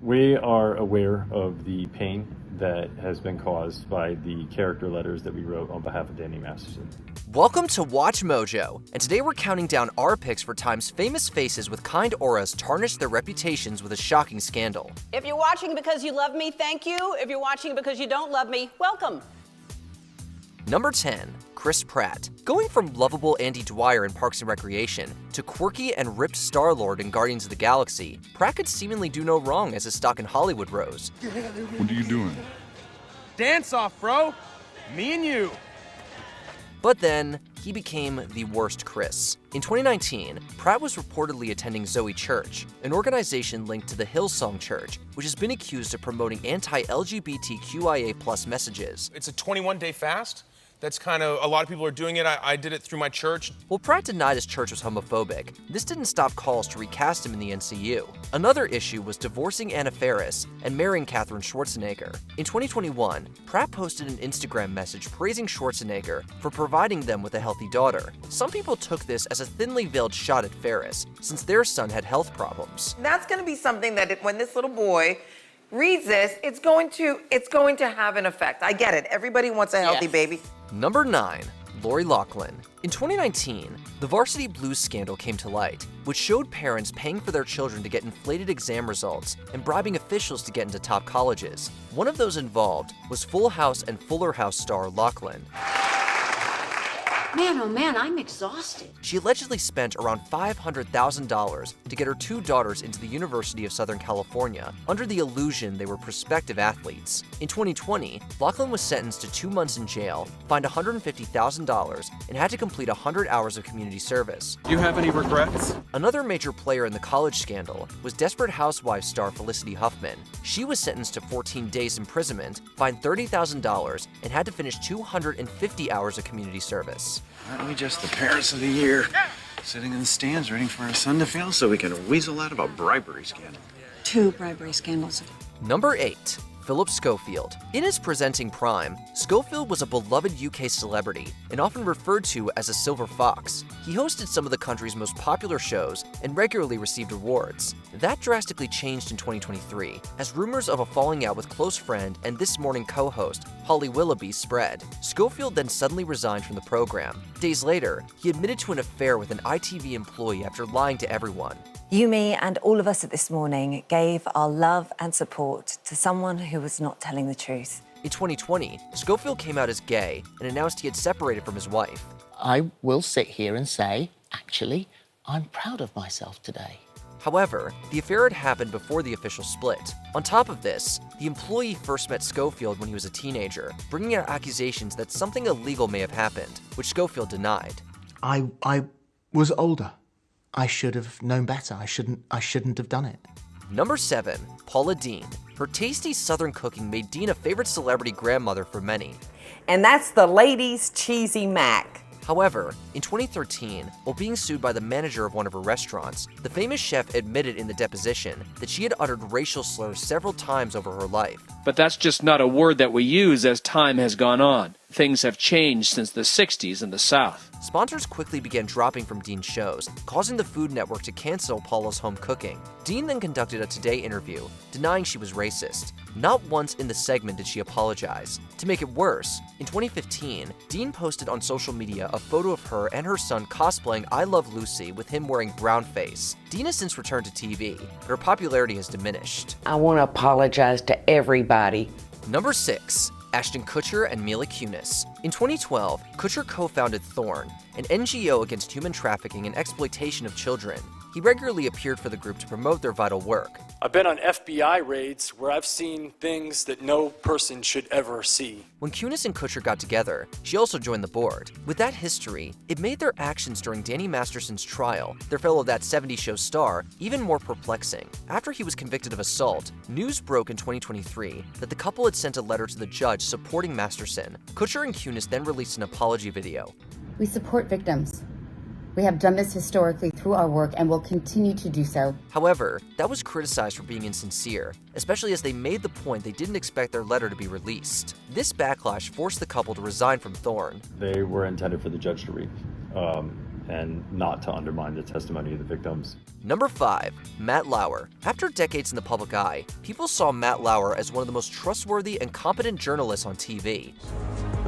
We are aware of the pain that has been caused by the character letters that we wrote on behalf of Danny Masterson. Welcome to Watch Mojo, and today we're counting down our picks for times famous faces with kind auras tarnished their reputations with a shocking scandal. If you're watching because you love me, thank you. If you're watching because you don't love me, welcome. Number 10. Chris Pratt. Going from lovable Andy Dwyer in Parks and Recreation to quirky and ripped Star-Lord in Guardians of the Galaxy, Pratt could seemingly do no wrong as his stock in Hollywood rose. What are you doing? Dance off, bro. Me and you. But then, he became the worst Chris. In 2019, Pratt was reportedly attending Zoe Church, an organization linked to the Hillsong Church, which has been accused of promoting anti-LGBTQIA+ messages. It's a 21-day fast. That's kind of, a lot of people are doing it. I did it through my church. Well, Pratt denied his church was homophobic. This didn't stop calls to recast him in the NCU. Another issue was divorcing Anna Faris and marrying Katherine Schwarzenegger. In 2021, Pratt posted an Instagram message praising Schwarzenegger for providing them with a healthy daughter. Some people took this as a thinly veiled shot at Faris, since their son had health problems. That's going to be something that when this little boy reads this, it's going to have an effect. I get it. Everybody wants a healthy baby. Number 9. Lori Loughlin. In 2019, the Varsity Blues scandal came to light, which showed parents paying for their children to get inflated exam results and bribing officials to get into top colleges. One of those involved was Full House and Fuller House star Loughlin. Man, oh man, I'm exhausted. She allegedly spent around $500,000 to get her two daughters into the University of Southern California under the illusion they were prospective athletes. In 2020, Loughlin was sentenced to 2 months in jail, fined $150,000, and had to complete 100 hours of community service. Do you have any regrets? Another major player in the college scandal was Desperate Housewives star Felicity Huffman. She was sentenced to 14 days imprisonment, fined $30,000, and had to finish 250 hours of community service. Aren't we just the parents of the year? Sitting in the stands waiting for our son to fail so we can weasel out of a bribery scandal. 2 bribery scandals. Number 8. Philip Schofield. In his presenting prime, Schofield was a beloved UK celebrity and often referred to as a silver fox. He hosted some of the country's most popular shows and regularly received awards. That drastically changed in 2023, as rumors of a falling out with close friend and This Morning co-host Holly Willoughby spread. Schofield then suddenly resigned from the program. Days later, he admitted to an affair with an ITV employee after lying to everyone. You, me, and all of us at This Morning gave our love and support to someone who was not telling the truth. In 2020, Schofield came out as gay and announced he had separated from his wife. I will sit here and say, actually, I'm proud of myself today. However, the affair had happened before the official split. On top of this, the employee first met Schofield when he was a teenager, bringing out accusations that something illegal may have happened, which Schofield denied. I was older. I should have known better. I shouldn't have done it. Number 7. Paula Dean. Her tasty Southern cooking made Dean a favorite celebrity grandmother for many. And that's the lady's cheesy mac. However, in 2013, while being sued by the manager of one of her restaurants, the famous chef admitted in the deposition that she had uttered racial slurs several times over her life. But that's just not a word that we use as time has gone on. Things have changed since the 60s in the South. Sponsors quickly began dropping from Dean's shows, causing the Food Network to cancel Paula's home cooking. Dean then conducted a Today interview, denying she was racist. Not once in the segment did she apologize. To make it worse, in 2015, Dean posted on social media a photo of her and her son cosplaying I Love Lucy with him wearing brownface. Dean has since returned to TV, but her popularity has diminished. I want to apologize to everybody. Number 6. Ashton Kutcher and Mila Kunis. In 2012, Kutcher co-founded Thorn, an NGO against human trafficking and exploitation of children. He regularly appeared for the group to promote their vital work. I've been on FBI raids where I've seen things that no person should ever see. When Kunis and Kutcher got together, she also joined the board. With that history, it made their actions during Danny Masterson's trial, their fellow That 70s Show star, even more perplexing. After he was convicted of assault, news broke in 2023 that the couple had sent a letter to the judge supporting Masterson. Kutcher and Kunis then released an apology video. We support victims. We have done this historically through our work and will continue to do so. However, that was criticized for being insincere, especially as they made the point they didn't expect their letter to be released. This backlash forced the couple to resign from Thorn. They were intended for the judge to read. and not to undermine the testimony of the victims. Number 5, Matt Lauer. After decades in the public eye, people saw Matt Lauer as one of the most trustworthy and competent journalists on TV.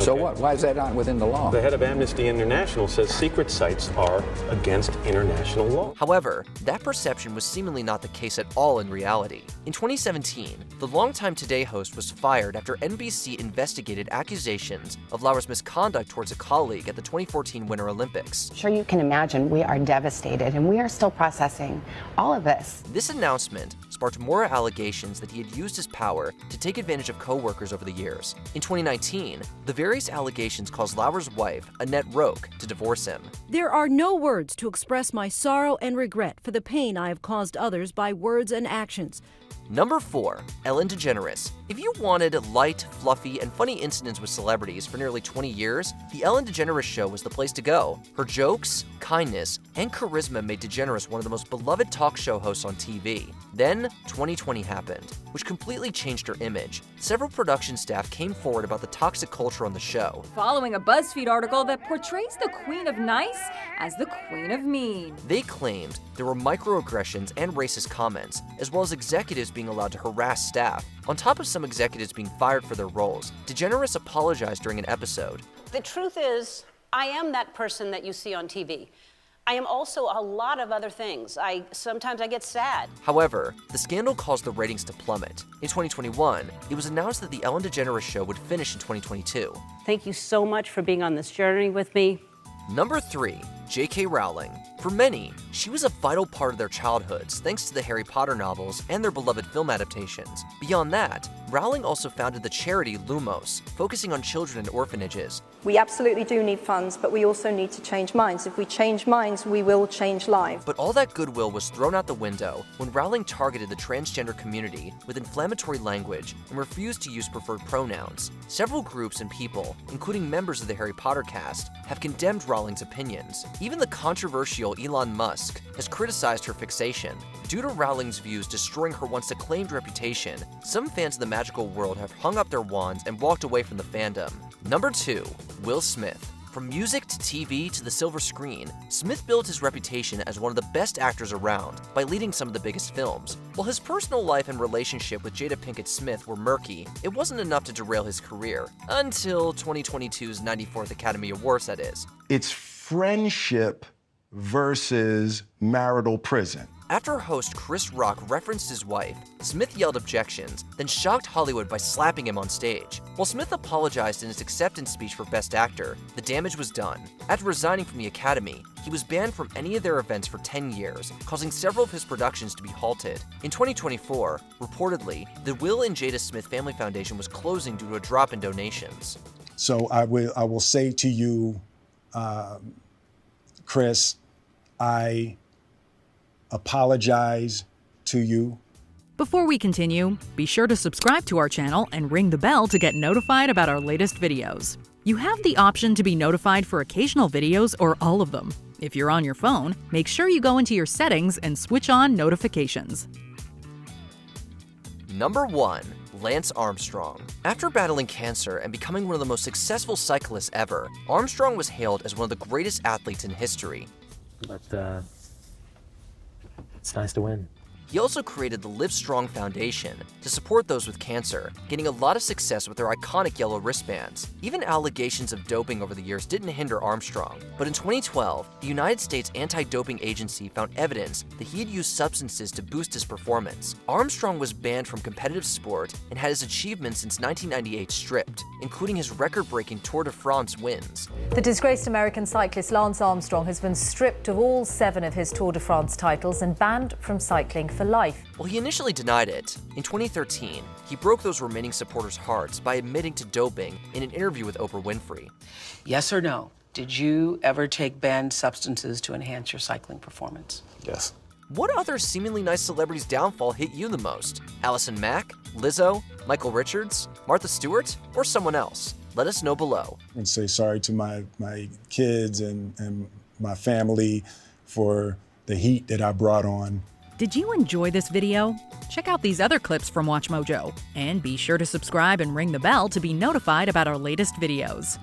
So what? Why is that not within the law? The head of Amnesty International says secret sites are against international law. However, that perception was seemingly not the case at all in reality. In 2017, the longtime Today host was fired after NBC investigated accusations of Lauer's misconduct towards a colleague at the 2014 Winter Olympics. Sure, you can imagine we are devastated and we are still processing all of this. This announcement sparked more allegations that he had used his power to take advantage of co-workers over the years. In 2019, the various allegations caused Lauer's wife, Annette Roque, to divorce him. There are no words to express my sorrow and regret for the pain I have caused others by words and actions. Number 4, Ellen DeGeneres. If you wanted light, fluffy, and funny incidents with celebrities for nearly 20 years, the Ellen DeGeneres Show was the place to go. Her jokes, kindness, and charisma made DeGeneres one of the most beloved talk show hosts on TV. Then, 2020 happened, which completely changed her image. Several production staff came forward about the toxic culture on the show. Following a BuzzFeed article that portrays the Queen of Nice as the Queen of Mean. They claimed there were microaggressions and racist comments, as well as executives being allowed to harass staff. On top of some executives being fired for their roles, DeGeneres apologized during an episode. The truth is, I am that person that you see on TV. I am also a lot of other things. Sometimes I get sad. However, the scandal caused the ratings to plummet. In 2021, it was announced that the Ellen DeGeneres Show would finish in 2022. Thank you so much for being on this journey with me. Number 3, J.K. Rowling. For many, she was a vital part of their childhoods thanks to the Harry Potter novels and their beloved film adaptations. Beyond that, Rowling also founded the charity Lumos, focusing on children in orphanages. We absolutely do need funds, but we also need to change minds. If we change minds, we will change lives. But all that goodwill was thrown out the window when Rowling targeted the transgender community with inflammatory language and refused to use preferred pronouns. Several groups and people, including members of the Harry Potter cast, have condemned Rowling's opinions. Even the controversial Elon Musk has criticized her fixation. Due to Rowling's views destroying her once acclaimed reputation, some fans of the magical world have hung up their wands and walked away from the fandom. Number 2, Will Smith. From music to TV to the silver screen, Smith built his reputation as one of the best actors around by leading some of the biggest films. While his personal life and relationship with Jada Pinkett Smith were murky, it wasn't enough to derail his career. Until 2022's 94th Academy Awards, that is. It's friendship versus marital prison. After host Chris Rock referenced his wife, Smith yelled objections, then shocked Hollywood by slapping him on stage. While Smith apologized in his acceptance speech for Best Actor, the damage was done. After resigning from the Academy, he was banned from any of their events for 10 years, causing several of his productions to be halted. In 2024, reportedly, the Will and Jada Smith Family Foundation was closing due to a drop in donations. So I will say to you, Chris, I apologize to you. Before we continue, be sure to subscribe to our channel and ring the bell to get notified about our latest videos. You have the option to be notified for occasional videos or all of them. If you're on your phone, make sure you go into your settings and switch on notifications. Number 1, Lance Armstrong. After battling cancer and becoming one of the most successful cyclists ever, Armstrong was hailed as one of the greatest athletes in history. But, it's nice to win. He also created the Live Strong Foundation to support those with cancer, getting a lot of success with their iconic yellow wristbands. Even allegations of doping over the years didn't hinder Armstrong, but in 2012, the United States Anti-Doping Agency found evidence that he had used substances to boost his performance. Armstrong was banned from competitive sport and had his achievements since 1998 stripped, including his record-breaking Tour de France wins. The disgraced American cyclist Lance Armstrong has been stripped of all 7 of his Tour de France titles and banned from cycling for life. Well, he initially denied it. In 2013, he broke those remaining supporters' hearts by admitting to doping in an interview with Oprah Winfrey. Yes or no? Did you ever take banned substances to enhance your cycling performance? Yes. What other seemingly nice celebrity's downfall hit you the most? Allison Mack, Lizzo, Michael Richards, Martha Stewart, or someone else? Let us know below. And say sorry to my kids and my family for the heat that I brought on. Did you enjoy this video? Check out these other clips from WatchMojo, and be sure to subscribe and ring the bell to be notified about our latest videos.